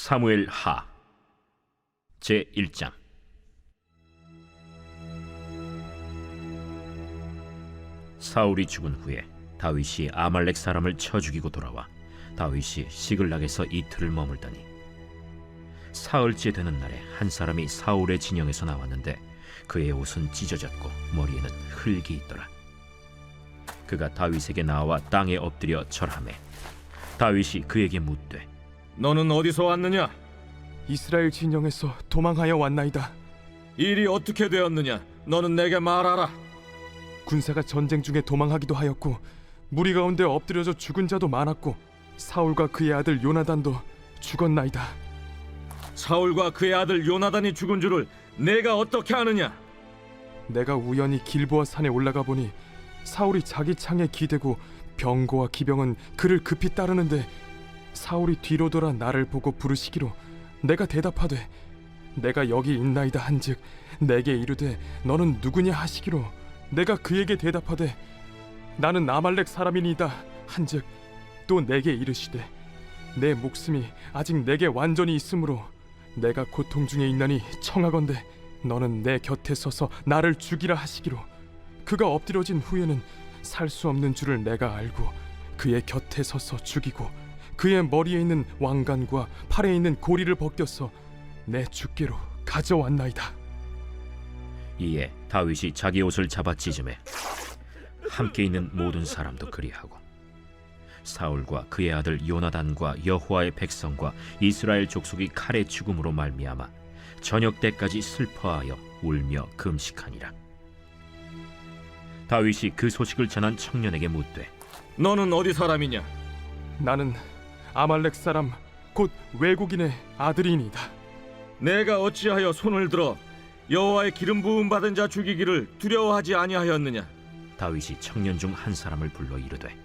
사무엘 하 제1장. 사울이 죽은 후에 다윗이 아말렉 사람을 쳐 죽이고 돌아와 다윗이 시글락에서 이틀을 머물더니 사흘째 되는 날에 한 사람이 사울의 진영에서 나왔는데 그의 옷은 찢어졌고 머리에는 흙이 있더라. 그가 다윗에게 나와 땅에 엎드려 절하매 다윗이 그에게 묻되 너는 어디서 왔느냐? 이스라엘 진영에서 도망하여 왔나이다. 일이 어떻게 되었느냐? 너는 내게 말하라. 군사가 전쟁 중에 도망하기도 하였고 무리 가운데 엎드려져 죽은 자도 많았고 사울과 그의 아들 요나단도 죽었나이다. 사울과 그의 아들 요나단이 죽은 줄을 내가 어떻게 아느냐? 내가 우연히 길보아 산에 올라가 보니 사울이 자기 창에 기대고 병거와 기병은 그를 급히 따르는데 사울이 뒤로 돌아 나를 보고 부르시기로 내가 대답하되 내가 여기 있나이다 한즉 내게 이르되 너는 누구냐 하시기로 내가 그에게 대답하되 나는 아말렉 사람이니이다 한즉 또 내게 이르시되 내 목숨이 아직 내게 완전히 있으므로 내가 고통 중에 있나니 청하건대 너는 내 곁에 서서 나를 죽이라 하시기로 그가 엎드려진 후에는 살 수 없는 줄을 내가 알고 그의 곁에 서서 죽이고 그의 머리에 있는 왕관과 팔에 있는 고리를 벗겨서 내 주께로 가져왔나이다. 이에 다윗이 자기 옷을 잡아 찢음에 함께 있는 모든 사람도 그리하고 사울과 그의 아들 요나단과 여호와의 백성과 이스라엘 족속이 칼의 죽음으로 말미암아 저녁 때까지 슬퍼하여 울며 금식하니라. 다윗이 그 소식을 전한 청년에게 묻되 너는 어디 사람이냐? 나는 아말렉 사람 곧 외국인의 아들이니이다. 내가 어찌하여 손을 들어 여호와의 기름 부음 받은 자 죽이기를 두려워하지 아니하였느냐? 다윗이 청년 중 한 사람을 불러 이르되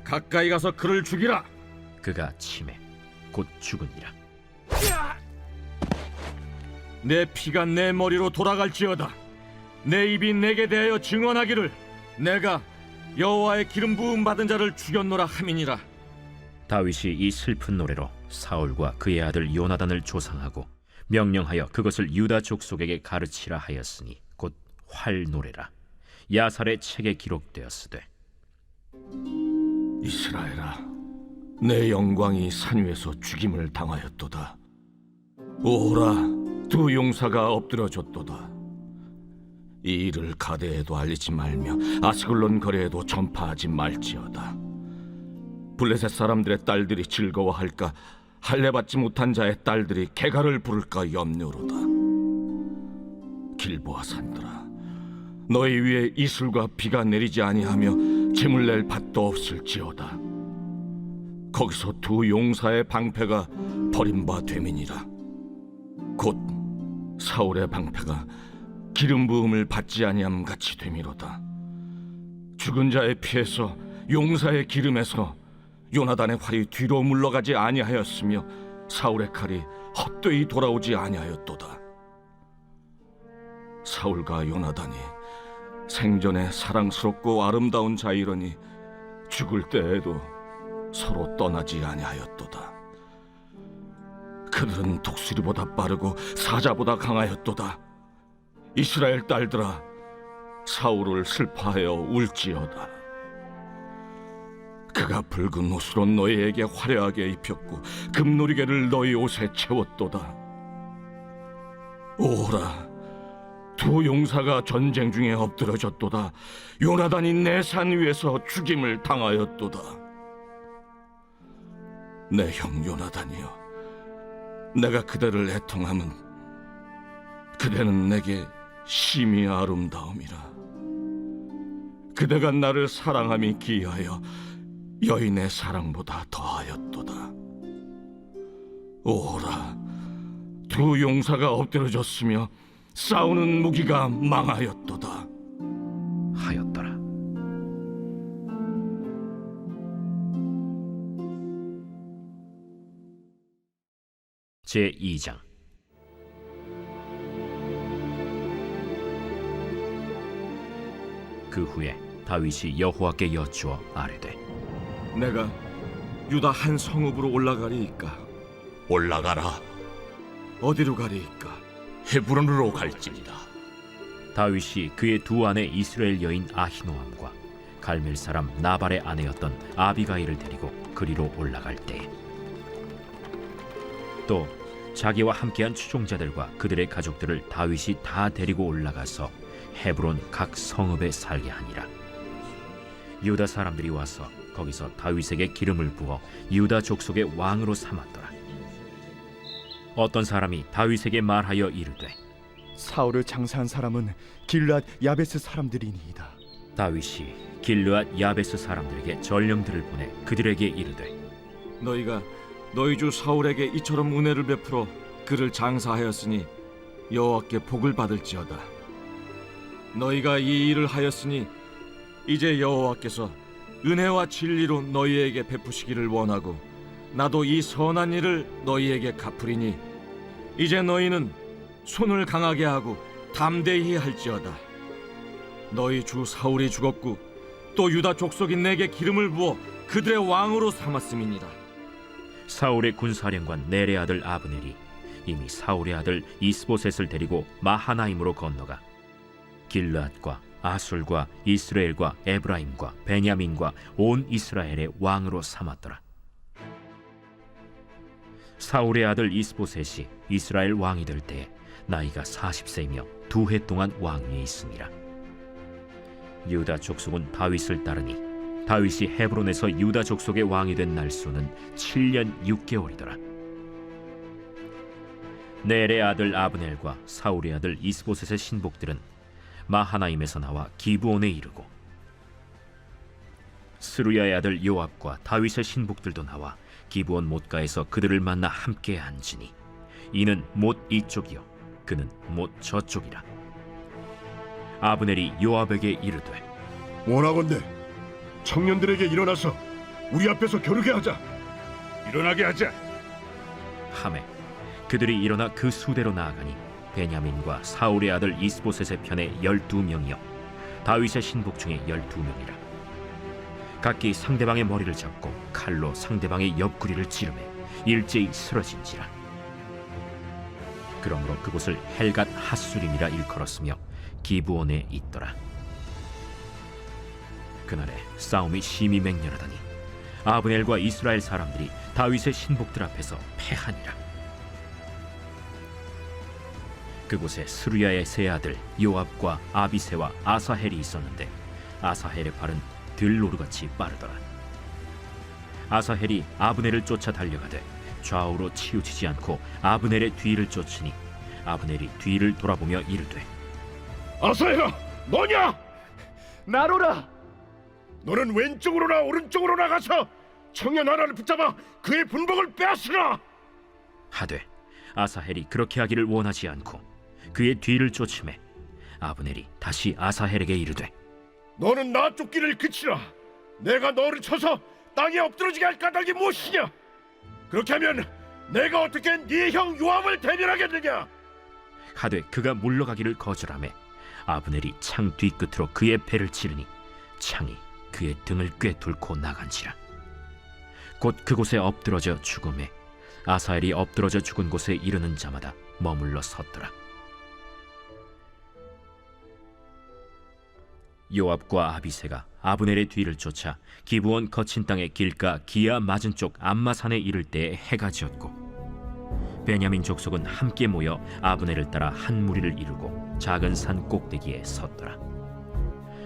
가까이 가서 그를 죽이라. 그가 치매 곧 죽으니라. 내 피가 내 머리로 돌아갈지어다. 내 입이 내게 대하여 증언하기를 내가 여호와의 기름 부음 받은 자를 죽였노라 함이니라. 다윗이 이 슬픈 노래로 사울과 그의 아들 요나단을 조상하고 명령하여 그것을 유다 족속에게 가르치라 하였으니 곧 활노래라. 야살의 책에 기록되었으되 이스라엘아, 내 영광이 산 위에서 죽임을 당하였도다. 오호라, 두 용사가 엎드려졌도다. 이 일을 가데에도 알리지 말며 아스글론 거리에도 전파하지 말지어다. 블레셋 사람들의 딸들이 즐거워할까, 할례받지 못한 자의 딸들이 개가를 부를까 염려로다. 길보아 산들아, 너희 위에 이슬과 비가 내리지 아니하며 재물 낼 밭도 없을지어다. 거기서 두 용사의 방패가 버림바 됨이니라. 곧 사울의 방패가 기름 부음을 받지 아니함 같이 됨이로다. 죽은 자의 피에서 용사의 기름에서 요나단의 활이 뒤로 물러가지 아니하였으며 사울의 칼이 헛되이 돌아오지 아니하였도다. 사울과 요나단이 생전에 사랑스럽고 아름다운 자이러니 죽을 때에도 서로 떠나지 아니하였도다. 그들은 독수리보다 빠르고 사자보다 강하였도다. 이스라엘 딸들아, 사울을 슬퍼하여 울지어다. 그가 붉은 옷으로 너희에게 화려하게 입혔고 금노리개를 너희 옷에 채웠도다. 오라, 두 용사가 전쟁 중에 엎드러졌도다. 요나단이 내 산 위에서 죽임을 당하였도다. 내 형 요나단이여, 내가 그대를 애통함은 그대는 내게 심히 아름다움이라. 그대가 나를 사랑함이 기이하여 여인의 사랑보다 더하였도다. 오라, 두 용사가 엎드러졌으며 싸우는 무기가 망하였도다. 하였더라. 제2장. 그 후에 다윗이 여호와께 여쭈어 아뢰되 내가 유다 한 성읍으로 올라가리이까? 올라가라. 어디로 가리이까? 헤브론으로 갈지니라. 다윗이 그의 두 아내 이스라엘 여인 아히노암과 갈멜 사람 나발의 아내였던 아비가일을 데리고 그리로 올라갈 때에 또 자기와 함께한 추종자들과 그들의 가족들을 다윗이 다 데리고 올라가서 헤브론 각 성읍에 살게 하니라. 유다 사람들이 와서 거기서 다윗에게 기름을 부어 유다 족속의 왕으로 삼았더라. 어떤 사람이 다윗에게 말하여 이르되 사울을 장사한 사람은 길앗 야베스 사람들이니이다. 다윗이 길르앗 야베스 사람들에게 전령들을 보내 그들에게 이르되 너희가 너희 주 사울에게 이처럼 은혜를 베풀어 그를 장사하였으니 여호와께 복을 받을지어다. 너희가 이 일을 하였으니 이제 여호와께서 은혜와 진리로 너희에게 베푸시기를 원하고 나도 이 선한 일을 너희에게 갚으리니 이제 너희는 손을 강하게 하고 담대히 할지어다. 너희 주 사울이 죽었고 또 유다 족속이 내게 기름을 부어 그들의 왕으로 삼았음이니라. 사울의 군사령관 넬의 아들 아브넬이 이미 사울의 아들 이스보셋을 데리고 마하나임으로 건너가 길르앗과 아술과 이스라엘과 에브라임과 베냐민과 온 이스라엘의 왕으로 삼았더라. 사울의 아들 이스보셋이 이스라엘 왕이 될 때에 나이가 40세이며 2해 동안 왕위에 있으니라. 유다 족속은 다윗을 따르니 다윗이 헤브론에서 유다 족속의 왕이 된 날수는 7년 6개월이더라. 넬의 아들 아브넬과 사울의 아들 이스보셋의 신복들은 마하나임에서 나와 기브온에 이르고 스루야의 아들 요압과 다윗의 신복들도 나와 기브온 못가에서 그들을 만나 함께 앉으니 이는 못 이쪽이요 그는 못 저쪽이라. 아브넬이 요압에게 이르되 원하건대 청년들에게 일어나서 우리 앞에서 겨루게 하자. 일어나게 하자. 하매 그들이 일어나 그 수대로 나아가니 베냐민과 사울의 아들 이스보셋의 편에 12명이요 다윗의 신복 중에 12명이라. 각기 상대방의 머리를 잡고 칼로 상대방의 옆구리를 찌르매 일제히 쓰러진지라. 그러므로 그곳을 헬갓 핫수림이라 일컬었으며 기브온에 있더라. 그날에 싸움이 심히 맹렬하다니 아브넬과 이스라엘 사람들이 다윗의 신복들 앞에서 패하니라. 그곳에 스루야의 세 아들 요압과 아비새와 아사헬이 있었는데 아사헬의 발은 들노루같이 빠르더라. 아사헬이 아브넬을 쫓아 달려가되 좌우로 치우치지 않고 아브넬의 뒤를 쫓으니 아브넬이 뒤를 돌아보며 이르되 아사야, 너냐? 나로라. 너는 왼쪽으로나 오른쪽으로나 가서 청년 하나를 붙잡아 그의 분복을 빼앗으라. 하되 아사헬이 그렇게 하기를 원하지 않고 그의 뒤를 쫓음에 아브넬이 다시 아사헬에게 이르되 너는 나 쫓기를 그치라. 내가 너를 쳐서 땅에 엎드러지게 할 까닭이 무엇이냐? 그렇게 하면 내가 어떻게 네 형 요압을 대면하겠느냐? 하되 그가 물러가기를 거절하매 아브넬이 창 뒤끝으로 그의 배를 찌르니 창이 그의 등을 꿰뚫고 나간지라. 곧 그곳에 엎드러져 죽음에 아사헬이 엎드러져 죽은 곳에 이르는 자마다 머물러 섰더라. 요압과 아비새가 아브넬의 뒤를 쫓아 기브온 거친 땅의 길가 기아 맞은 쪽 암마산에 이를 때에 해가 지었고 베냐민 족속은 함께 모여 아브넬을 따라 한 무리를 이루고 작은 산 꼭대기에 섰더라.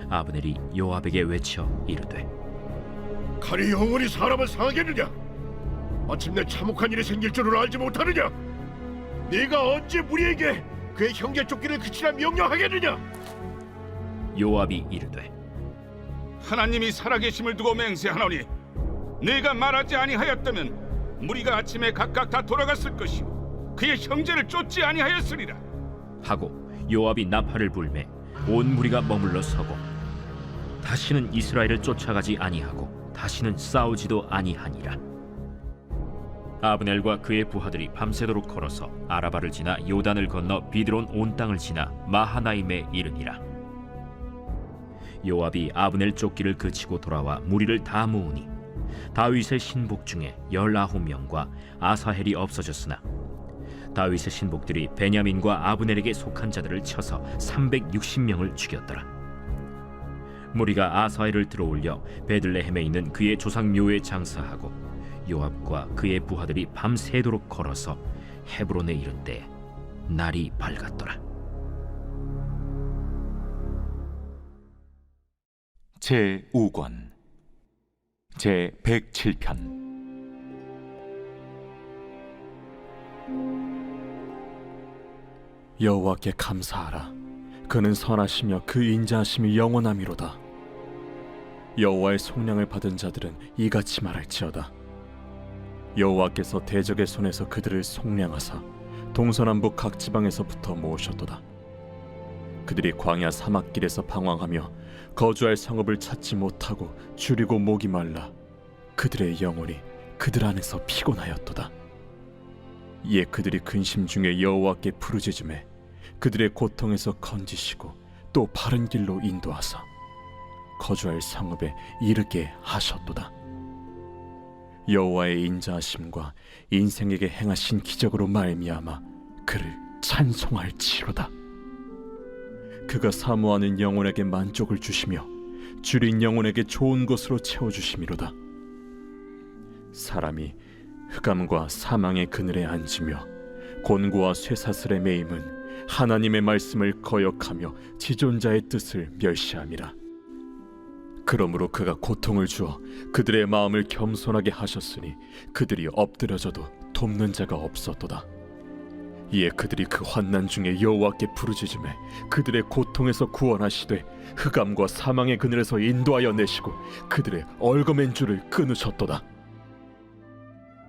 아브넬이 요압에게 외쳐 이르되 칼이 영원히 사람을 상하겠느냐? 마침내 참혹한 일이 생길 줄을 알지 못하느냐? 네가 언제 우리에게 그의 형제 쫓기를 그치라 명령하겠느냐? 요압이 이르되 하나님이 살아계심을 두고 맹세하노니 네가 말하지 아니하였다면 무리가 아침에 각각 다 돌아갔을 것이요 그의 형제를 쫓지 아니하였으리라 하고 요압이 나팔을 불매 온 무리가 머물러 서고 다시는 이스라엘을 쫓아가지 아니하고 다시는 싸우지도 아니하니라. 아브넬과 그의 부하들이 밤새도록 걸어서 아라바를 지나 요단을 건너 비드론 온 땅을 지나 마하나임에 이르니라. 요압이 아브넬 쫓기를 그치고 돌아와 무리를 다 모으니 다윗의 신복 중에 19명과 아사헬이 없어졌으나 다윗의 신복들이 베냐민과 아브넬에게 속한 자들을 쳐서 360명을 죽였더라. 무리가 아사헬을 들어올려 베들레헴에 있는 그의 조상 묘에 장사하고 요압과 그의 부하들이 밤새도록 걸어서 헤브론에 이를 때 날이 밝았더라. 제5권 제107편 여호와께 감사하라. 그는 선하시며 그 인자하심이 영원함이로다. 여호와의 속량을 받은 자들은 이같이 말할지어다. 여호와께서 대적의 손에서 그들을 속량하사 동서남북 각 지방에서부터 모으셨도다. 그들이 광야 사막길에서 방황하며 거주할 성읍을 찾지 못하고 줄이고 목이 말라 그들의 영혼이 그들 안에서 피곤하였도다. 이에 그들이 근심 중에 여호와께 부르짖음에 그들의 고통에서 건지시고 또 바른 길로 인도하사 거주할 성읍에 이르게 하셨도다. 여호와의 인자하심과 인생에게 행하신 기적으로 말미암아 그를 찬송할지로다. 그가 사모하는 영혼에게 만족을 주시며 줄인 영혼에게 좋은 것으로 채워주심이로다. 사람이 흑암과 사망의 그늘에 앉으며 곤고와 쇠사슬에 매임은 하나님의 말씀을 거역하며 지존자의 뜻을 멸시함이라. 그러므로 그가 고통을 주어 그들의 마음을 겸손하게 하셨으니 그들이 엎드려져도 돕는 자가 없었도다. 이에 그들이 그 환난 중에 여호와께 부르짖음에 그들의 고통에서 구원하시되 흑암과 사망의 그늘에서 인도하여 내시고 그들의 얽어맨 줄을 끊으셨도다.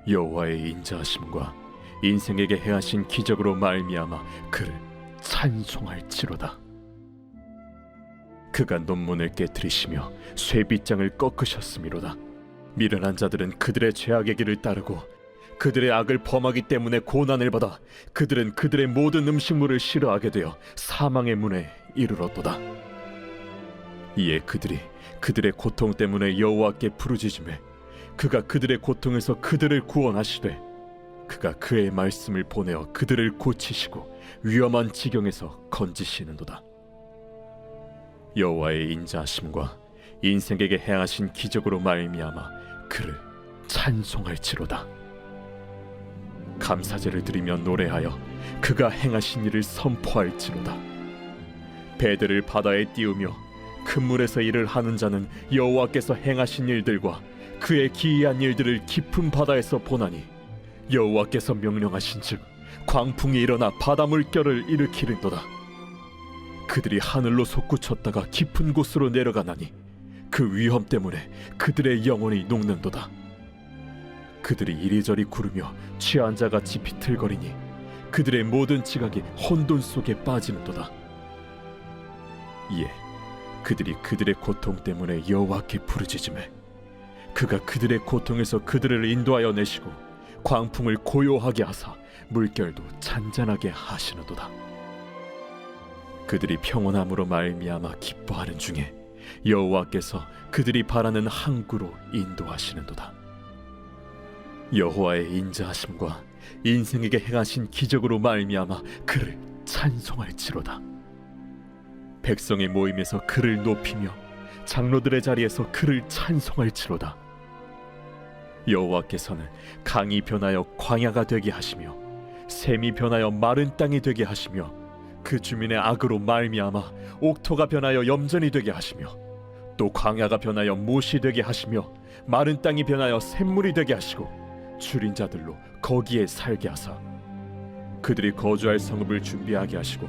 여호와의 인자하심과 인생에게 행하신 기적으로 말미암아 그를 찬송할지로다. 그가 논문을 깨뜨리시며 쇠빗장을 꺾으셨음이로다. 미련한 자들은 그들의 죄악의 길을 따르고 그들의 악을 범하기 때문에 고난을 받아 그들은 그들의 모든 음식물을 싫어하게 되어 사망의 문에 이르렀도다. 이에 그들이 그들의 고통 때문에 여호와께 부르짖음에 그가 그들의 고통에서 그들을 구원하시되 그가 그의 말씀을 보내어 그들을 고치시고 위험한 지경에서 건지시는도다. 여호와의 인자하심과 인생에게 행하신 기적으로 말미암아 그를 찬송할지로다. 감사제를 드리며 노래하여 그가 행하신 일을 선포할지로다. 배들을 바다에 띄우며 큰 물에서 일을 하는 자는 여호와께서 행하신 일들과 그의 기이한 일들을 깊은 바다에서 보나니 여호와께서 명령하신즉 광풍이 일어나 바다 물결을 일으키는도다. 그들이 하늘로 솟구쳤다가 깊은 곳으로 내려가나니 그 위험 때문에 그들의 영혼이 녹는도다. 그들이 이리저리 구르며 취한 자같이 비틀거리니 그들의 모든 지각이 혼돈 속에 빠지는도다. 이에 그들이 그들의 고통 때문에 여호와께 부르짖음에 그가 그들의 고통에서 그들을 인도하여 내시고 광풍을 고요하게 하사 물결도 잔잔하게 하시는도다. 그들이 평온함으로 말미암아 기뻐하는 중에 여호와께서 그들이 바라는 항구로 인도하시는도다. 여호와의 인자하심과 인생에게 행하신 기적으로 말미암아 그를 찬송할지로다. 백성의 모임에서 그를 높이며 장로들의 자리에서 그를 찬송할지로다. 여호와께서는 강이 변하여 광야가 되게 하시며 샘이 변하여 마른 땅이 되게 하시며 그 주민의 악으로 말미암아 옥토가 변하여 염전이 되게 하시며 또 광야가 변하여 못이 되게 하시며 마른 땅이 변하여 샘물이 되게 하시고 줄인 자들로 거기에 살게 하사 그들이 거주할 성읍을 준비하게 하시고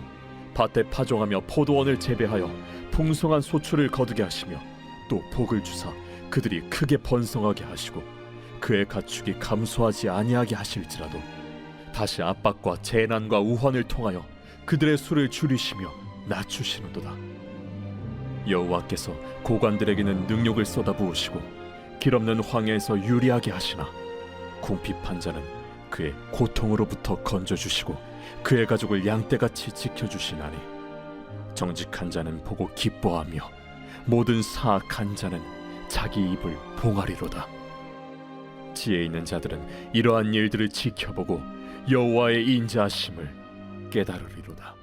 밭에 파종하며 포도원을 재배하여 풍성한 소출을 거두게 하시며 또 복을 주사 그들이 크게 번성하게 하시고 그의 가축이 감소하지 아니하게 하실지라도 다시 압박과 재난과 우환을 통하여 그들의 수를 줄이시며 낮추시는도다. 여호와께서 고관들에게는 능력을 쏟아부으시고 길없는 황야에서 유리하게 하시나 궁핍한 자는 그의 고통으로부터 건져주시고 그의 가족을 양떼같이 지켜주시나니 정직한 자는 보고 기뻐하며 모든 사악한 자는 자기 입을 봉하리로다. 지혜 있는 자들은 이러한 일들을 지켜보고 여호와의 인자하심을 깨달으리로다.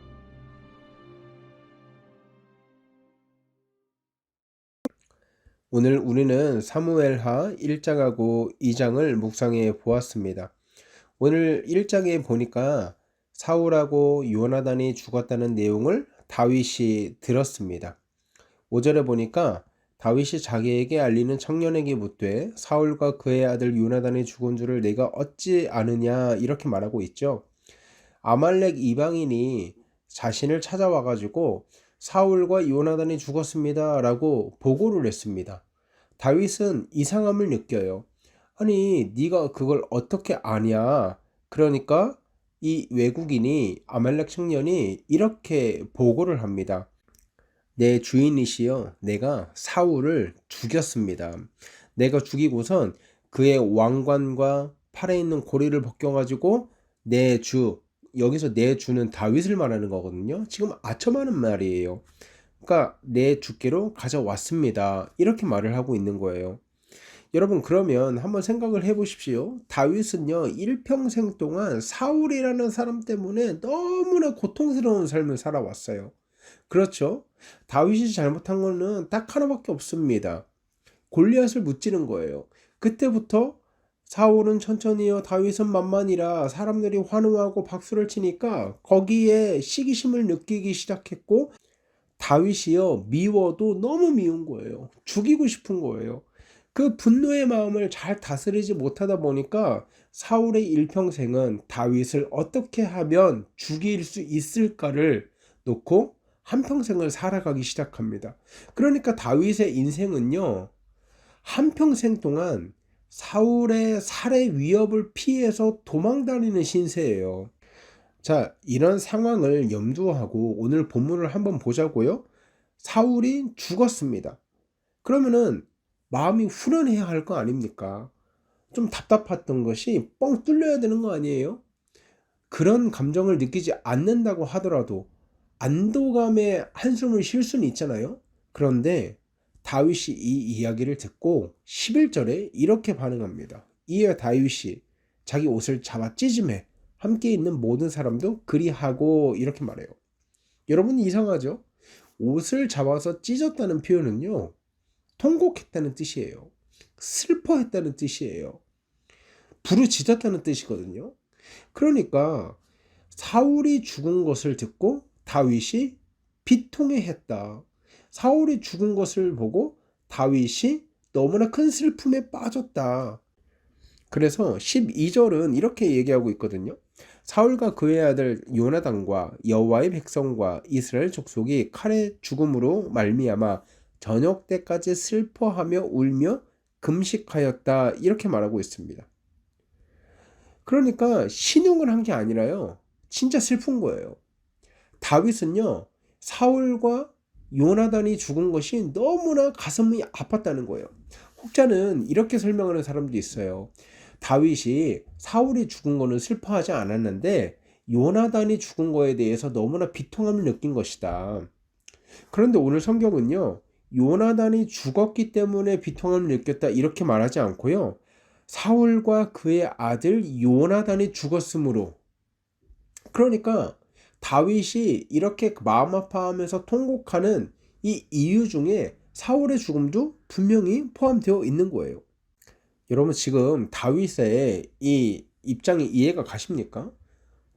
오늘 우리는 사무엘하 1장하고 2장을 묵상해 보았습니다. 오늘 1장에 보니까 사울하고 요나단이 죽었다는 내용을 다윗이 들었습니다. 5절에 보니까 다윗이 자기에게 알리는 청년에게 묻되 사울과 그의 아들 요나단이 죽은 줄을 내가 어찌 아느냐 이렇게 말하고 있죠. 아말렉 이방인이 자신을 찾아와가지고 사울과 요나단이 죽었습니다 라고 보고를 했습니다. 다윗은 이상함을 느껴요. 아니 네가 그걸 어떻게 아냐. 그러니까 이 외국인이 아말렉 청년이 이렇게 보고를 합니다. 내 주인이시여 내가 사울을 죽였습니다. 내가 죽이고선 그의 왕관과 팔에 있는 고리를 벗겨가지고 내 주, 여기서 내 주는 다윗을 말하는 거거든요. 지금 아첨하는 말이에요. 그러니까 내 주께로 가져왔습니다. 이렇게 말을 하고 있는 거예요. 여러분 그러면 한번 생각을 해보십시오. 다윗은요 일평생 동안 사울이라는 사람 때문에 너무나 고통스러운 삶을 살아왔어요. 그렇죠? 다윗이 잘못한 거는 딱 하나밖에 없습니다. 골리앗을 무찌른 거예요. 그때부터 사울은 천천히요 다윗은 만만이라 사람들이 환호하고 박수를 치니까 거기에 시기심을 느끼기 시작했고 다윗이요 미워도 너무 미운 거예요. 죽이고 싶은 거예요. 그 분노의 마음을 잘 다스리지 못하다 보니까 사울의 일평생은 다윗을 어떻게 하면 죽일 수 있을까를 놓고 한평생을 살아가기 시작합니다. 그러니까 다윗의 인생은요 한평생 동안 사울의 살해 위협을 피해서 도망다니는 신세예요. 자, 이런 상황을 염두하고 오늘 본문을 한번 보자고요. 사울이 죽었습니다. 그러면은 마음이 후련해야 할 거 아닙니까? 좀 답답했던 것이 뻥 뚫려야 되는 거 아니에요? 그런 감정을 느끼지 않는다고 하더라도 안도감에 한숨을 쉴 수는 있잖아요. 그런데 다윗이 이 이야기를 듣고 11절에 이렇게 반응합니다. 이에 다윗이 자기 옷을 잡아 찢음해 함께 있는 모든 사람도 그리하고 이렇게 말해요. 여러분 이상하죠? 옷을 잡아서 찢었다는 표현은요 통곡했다는 뜻이에요. 슬퍼했다는 뜻이에요. 부르짖었다는 뜻이거든요. 그러니까 사울이 죽은 것을 듣고 다윗이 비통해했다. 사울이 죽은 것을 보고 다윗이 너무나 큰 슬픔에 빠졌다. 그래서 12절은 이렇게 얘기하고 있거든요. 사울과 그의 아들 요나단과 여호와의 백성과 이스라엘 족속이 칼의 죽음으로 말미암아 저녁 때까지 슬퍼하며 울며 금식하였다. 이렇게 말하고 있습니다. 그러니까 신용을 한 게 아니라요. 진짜 슬픈 거예요. 다윗은요. 사울과 요나단이 죽은 것이 너무나 가슴이 아팠다는 거예요. 혹자는 이렇게 설명하는 사람도 있어요. 다윗이 사울이 죽은 거는 슬퍼하지 않았는데 요나단이 죽은 거에 대해서 너무나 비통함을 느낀 것이다. 그런데 오늘 성경은요. 요나단이 죽었기 때문에 비통함을 느꼈다 이렇게 말하지 않고요. 사울과 그의 아들 요나단이 죽었으므로. 그러니까 다윗이 이렇게 마음 아파하면서 통곡하는 이 이유 중에 사울의 죽음도 분명히 포함되어 있는 거예요. 여러분 지금 다윗의 이 입장이 이해가 가십니까?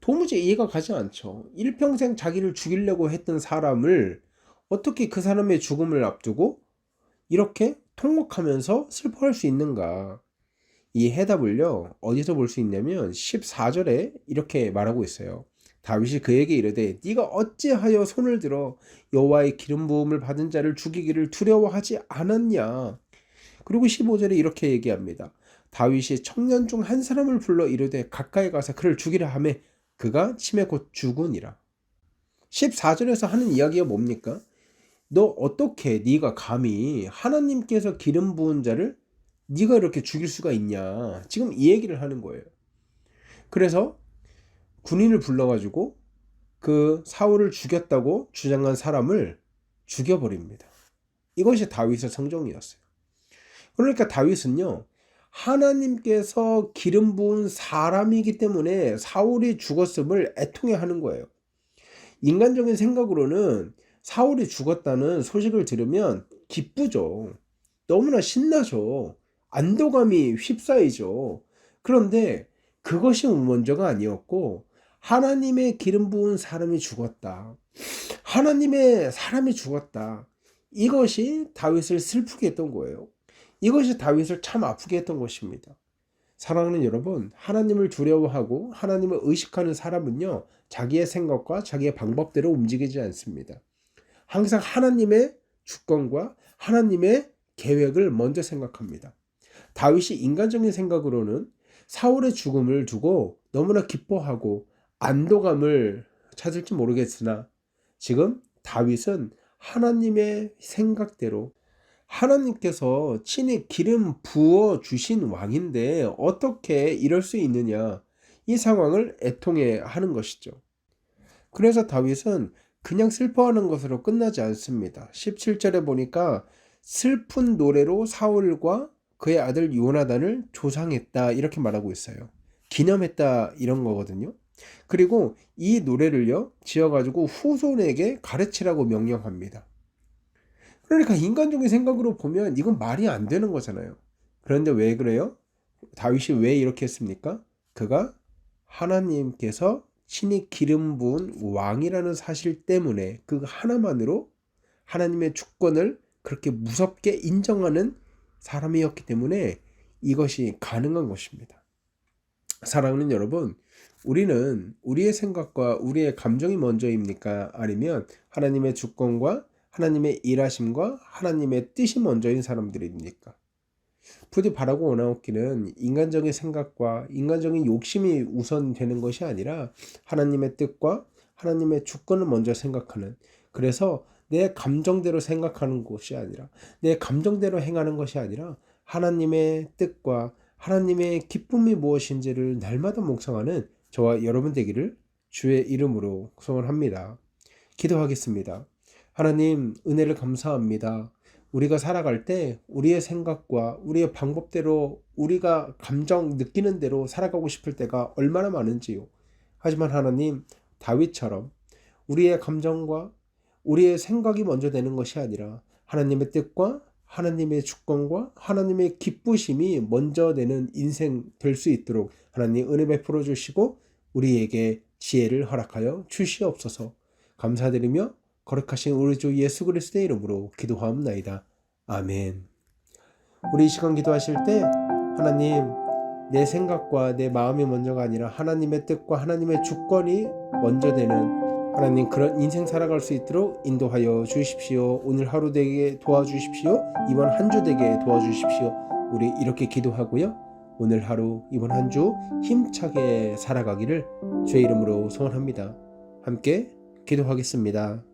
도무지 이해가 가지 않죠. 일평생 자기를 죽이려고 했던 사람을 어떻게 그 사람의 죽음을 앞두고 이렇게 통곡하면서 슬퍼할 수 있는가? 이 해답을요 어디서 볼 수 있냐면 14절에 이렇게 말하고 있어요. 다윗이 그에게 이르되 네가 어찌하여 손을 들어 여호와의 기름 부음을 받은 자를 죽이기를 두려워하지 않았냐. 그리고 15절에 이렇게 얘기합니다. 다윗이 청년 중 한 사람을 불러 이르되 가까이 가서 그를 죽이라 하매 그가 치매 곧 죽으니라. 14절에서 하는 이야기가 뭡니까? 너 어떻게 네가 감히 하나님께서 기름 부은 자를 네가 이렇게 죽일 수가 있냐. 지금 이 얘기를 하는 거예요. 그래서 군인을 불러가지고 그 사울을 죽였다고 주장한 사람을 죽여버립니다. 이것이 다윗의 성정이었어요. 그러니까 다윗은요 하나님께서 기름 부은 사람이기 때문에 사울이 죽었음을 애통해하는 거예요. 인간적인 생각으로는 사울이 죽었다는 소식을 들으면 기쁘죠. 너무나 신나죠. 안도감이 휩싸이죠. 그런데 그것이 먼저가 아니었고 하나님의 기름 부은 사람이 죽었다. 하나님의 사람이 죽었다. 이것이 다윗을 슬프게 했던 거예요. 이것이 다윗을 참 아프게 했던 것입니다. 사랑하는 여러분, 하나님을 두려워하고 하나님을 의식하는 사람은요, 자기의 생각과 자기의 방법대로 움직이지 않습니다. 항상 하나님의 주권과 하나님의 계획을 먼저 생각합니다. 다윗이 인간적인 생각으로는 사울의 죽음을 두고 너무나 기뻐하고 안도감을 찾을지 모르겠으나 지금 다윗은 하나님의 생각대로 하나님께서 친히 기름 부어 주신 왕인데 어떻게 이럴 수 있느냐, 이 상황을 애통해 하는 것이죠. 그래서 다윗은 그냥 슬퍼하는 것으로 끝나지 않습니다. 17절에 보니까 슬픈 노래로 사울과 그의 아들 요나단을 조상했다 이렇게 말하고 있어요. 기념했다 이런 거거든요. 그리고 이 노래를요 지어가지고 후손에게 가르치라고 명령합니다. 그러니까 인간적인 생각으로 보면 이건 말이 안 되는 거잖아요. 그런데 왜 그래요? 다윗이 왜 이렇게 했습니까? 그가 하나님께서 친히 기름 부은 왕이라는 사실 때문에 그 하나만으로 하나님의 주권을 그렇게 무섭게 인정하는 사람이었기 때문에 이것이 가능한 것입니다. 사랑하는 여러분, 우리는 우리의 생각과 우리의 감정이 먼저입니까? 아니면 하나님의 주권과 하나님의 일하심과 하나님의 뜻이 먼저인 사람들입니까? 부디 바라고 원하옵기는 인간적인 생각과 인간적인 욕심이 우선되는 것이 아니라 하나님의 뜻과 하나님의 주권을 먼저 생각하는, 그래서 내 감정대로 생각하는 것이 아니라 내 감정대로 행하는 것이 아니라 하나님의 뜻과 하나님의 기쁨이 무엇인지를 날마다 묵상하는 저와 여러분 되기를 주의 이름으로 소원합니다. 기도하겠습니다. 하나님, 은혜를 감사합니다. 우리가 살아갈 때 우리의 생각과 우리의 방법대로 우리가 감정 느끼는 대로 살아가고 싶을 때가 얼마나 많은지요. 하지만 하나님, 다윗처럼 우리의 감정과 우리의 생각이 먼저 되는 것이 아니라 하나님의 뜻과 하나님의 주권과 하나님의 기쁘심이 먼저 되는 인생 될 수 있도록 하나님 은혜 베풀어 주시고 우리에게 지혜를 허락하여 주시옵소서. 감사드리며 거룩하신 우리 주 예수 그리스도의 이름으로 기도하옵나이다. 아멘. 우리 이 시간 기도하실 때 하나님, 내 생각과 내 마음이 먼저가 아니라 하나님의 뜻과 하나님의 주권이 먼저 되는 하나님, 그런 인생 살아갈 수 있도록 인도하여 주십시오. 오늘 하루 되게 도와주십시오. 이번 한 주 되게 도와주십시오. 우리 이렇게 기도하고요, 오늘 하루 이번 한 주 힘차게 살아가기를 주의 이름으로 소원합니다. 함께 기도하겠습니다.